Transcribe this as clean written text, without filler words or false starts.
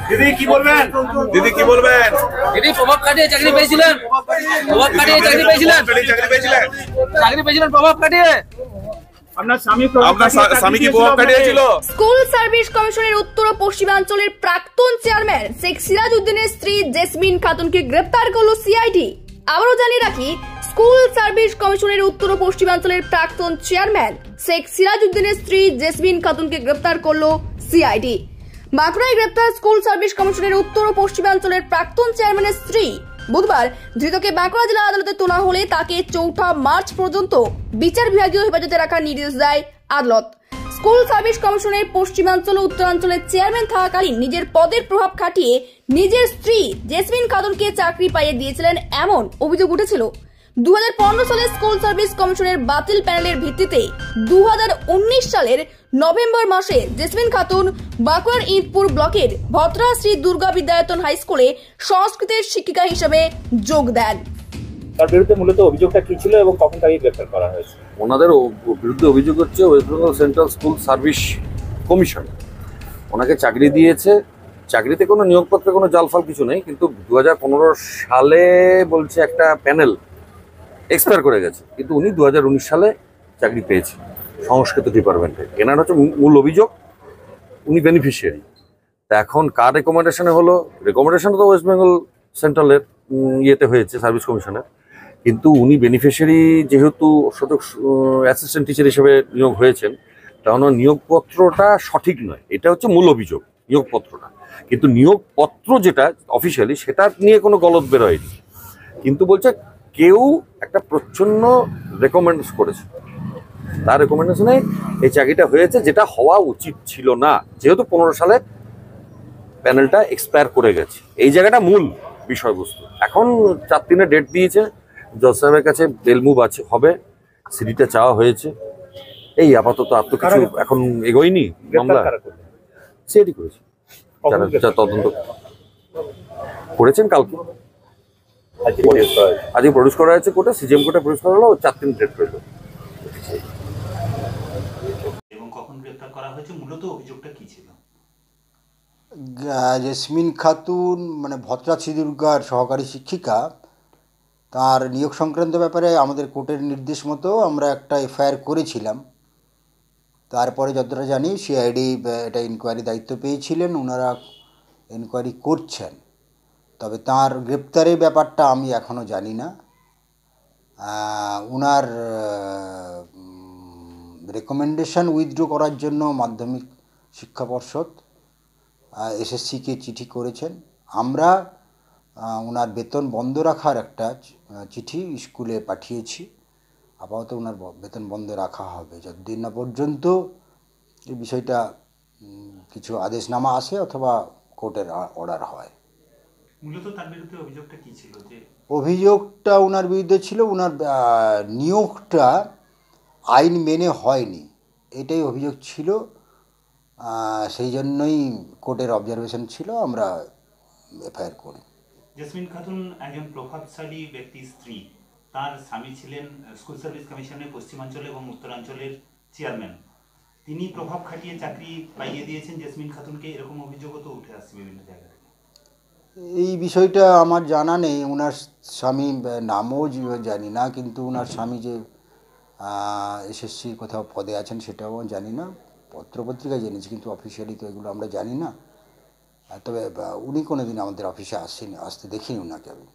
দিদি কি বলবেন? দিদি কি বলবেন? দিদি প্রভাব খাটিয়ে চাকরি পেয়েছিলেন, প্রভাব খাটিয়ে চাকরি পেয়েছিলেন, চাকরি পেয়েছিলেন প্রভাব খাটিয়ে। স্বামী কি প্রভাব খাটিয়েছিল? স্কুল সার্ভিস কমিশনের উত্তর ও পশ্চিমাঞ্চলের প্রাক্তন চেয়ারম্যান শেখ সিরাজ উদ্দিনের স্ত্রী জেসমিন খাতুনকে গ্রেপ্তার করলো সিআইডি। আবারও জানিয়ে রাখি, স্কুল সার্ভিস কমিশনের উত্তর ও পশ্চিমাঞ্চলের প্রাক্তন চেয়ারম্যান শেখ সিরাজ উদ্দিনের স্ত্রী জেসমিন খাতুনকে গ্রেপ্তার করলো সিআইডি। বাঁকুড়ায় গ্রেপ্তার স্কুল সার্ভিস কমিশনের উত্তর ও পশ্চিমাঞ্চলের প্রাক্তন চেয়ারম্যানের স্ত্রী। বুধবার ধৃতকে বাঁকুড়া জেলা আদালতে তোলা হলে তাকে 4 মার্চ পর্যন্ত বিচার বিভাগীয় হেফাজতে রাখার নির্দেশ দেয় আদালত। স্কুল সার্ভিস কমিশনের পশ্চিমাঞ্চল ও উত্তরাঞ্চলের চেয়ারম্যান থাকাকালীন নিজের পদের প্রভাব খাটিয়ে নিজের স্ত্রী জেসমিন খাতুনকে চাকরি পাইয়ে দিয়েছিলেন এমন অভিযোগ উঠেছিল। 2015 সালে স্কুল সার্ভিস কমিশনের বাতিল প্যানেলের ভিত্তিতে 2019 সালের নভেম্বর মাসে জেসমিন খাতুন বাঁকুড়ার ইঁদপুর ব্লকের ভদ্রা শ্রী দুর্গা বিদ্যায়তন হাই স্কুলে সংস্কৃতের শিক্ষিকা হিসেবে যোগ দেন। তার বিরুদ্ধে মূলত অভিযোগটা কি ছিল এবং কখন তাকে গ্রেফতার করা হয়েছে? ওনাদের বিরুদ্ধে অভিযোগ হচ্ছে West Bengal central school service commission ওনাকে চাকরি দিয়েছে। চাকরিতে কোনো নিয়োগপত্রে কোনো জালফাল কিছু নেই, কিন্তু 2015 সালে বলছে একটা প্যানেল এক্সপায়ার করে গেছে, কিন্তু উনি 2019 সালে চাকরি পেয়েছেন সংস্কৃত ডিপার্টমেন্টে। এনার হচ্ছে মূল অভিযোগ উনি বেনিফিশিয়ারি। তা এখন কার রেকমেন্ডেশনে হলো? রেকমেন্ডেশন তো ওয়েস্ট বেঙ্গল সেন্ট্রালের ইয়েতে হয়েছে সার্ভিস কমিশনের, কিন্তু উনি বেনিফিশিয়ারি যেহেতু অ্যাসিস্ট্যান্ট টিচার হিসেবে নিয়োগ হয়েছেন, তখন নিয়োগপত্রটা সঠিক নয়, এটা হচ্ছে মূল অভিযোগ নিয়োগপত্রটা। কিন্তু নিয়োগপত্র যেটা অফিসিয়ালি সেটা নিয়ে কোনো গলত বেরোয়নি, কিন্তু বলছে কেউ একটা প্রচ্ছন্ন রেকমেন্ড করেছে, তার রেকমেন্ডেশনে এই চাকরিটা হয়েছে, যেটা হওয়া উচিত ছিল না, যেহেতু 15 সালে প্যানেলটা এক্সপায়ার করে গেছে। এই জায়গাটা মূল বিষয়বস্তু। এখন 4-3-এ ডেট দিয়েছে, জজ সাহেবের কাছে বেল মুভ আছে, হবে, সিডিটা চাওয়া হয়েছে। এই আপাতত আর তো কিছু এখন এগোয়নি মামলা। সিআইডি করেছে, তদন্ত করেছেন কালকে, আজকে প্রডিউস করা হয়েছে কোর্টে, সিজিএম কোর্টে প্রডিউস করা হলো, 4-3 ডেট রইল। এবং কখন গ্রেফতার করা হয়েছে, মূলত অভিযোগটা কি ছিল? জেসমিন খাতুন মানে ভদ্রা শ্রী দুর্গার সহকারী শিক্ষিকা, তার নিয়োগ সংক্রান্ত ব্যাপারে আমাদের কোর্টের নির্দেশ মতো আমরা একটা এফআইআর করেছিলাম। তারপরে যতটা জানি সিআইডি এটা ইনকোয়ারি দায়িত্ব পেয়েছিলেন, ওনারা ইনকোয়ারি করছেন। তবে তার গ্রেপ্তারের ব্যাপারটা আমি এখনও জানি না। ওনার রেকমেন্ডেশন উইথড্র করার জন্য মাধ্যমিক শিক্ষা পর্ষদ এসএসসিকে চিঠি করেছেন। আমরা ওনার বেতন বন্ধ রাখার একটা চিঠি স্কুলে পাঠিয়েছি। আপাতত ওনার বেতন বন্ধ রাখা হবে যতদিন না পর্যন্ত এই বিষয়টা কিছু আদেশনামা আসে অথবা কোর্টের অর্ডার হয়। মূলত তার বিরুদ্ধে অভিযোগটা কি ছিল? যে অভিযোগটা ওনার বিরুদ্ধে ছিল ওনার নিয়োগটা আইন মেনে হয়নি, এটাই অভিযোগ ছিল। সেই জন্যই কোর্টের অবজারভেশন ছিল, আমরা এফআইআর করি। জেসমিন খাতুন একজন প্রভাবশালী ব্যক্তির স্ত্রী, তার স্বামী ছিলেন স্কুল সার্ভিস কমিশনের পশ্চিমাঞ্চল এবং উত্তরাঞ্চলের চেয়ারম্যান। তিনি প্রভাব খাটিয়ে চাকরি পাইয়ে দিয়েছেন জেসমিন খাতুনকে, এরকম অভিযোগও তো উঠে আসছে বিভিন্ন জায়গা থেকে। এই বিষয়টা আমার জানা নেই, ওনার স্বামী নামও জানি না, কিন্তু ওনার স্বামী যে এসএসসির কোথাও পদে আছেন সেটাও জানি না। পত্রপত্রিকায় জেনেছি, কিন্তু অফিসিয়ালি তো এগুলো আমরা জানি না। তবে উনি কোনোদিন আমাদের অফিসে আসতে দেখিনি ওনাকে আমি।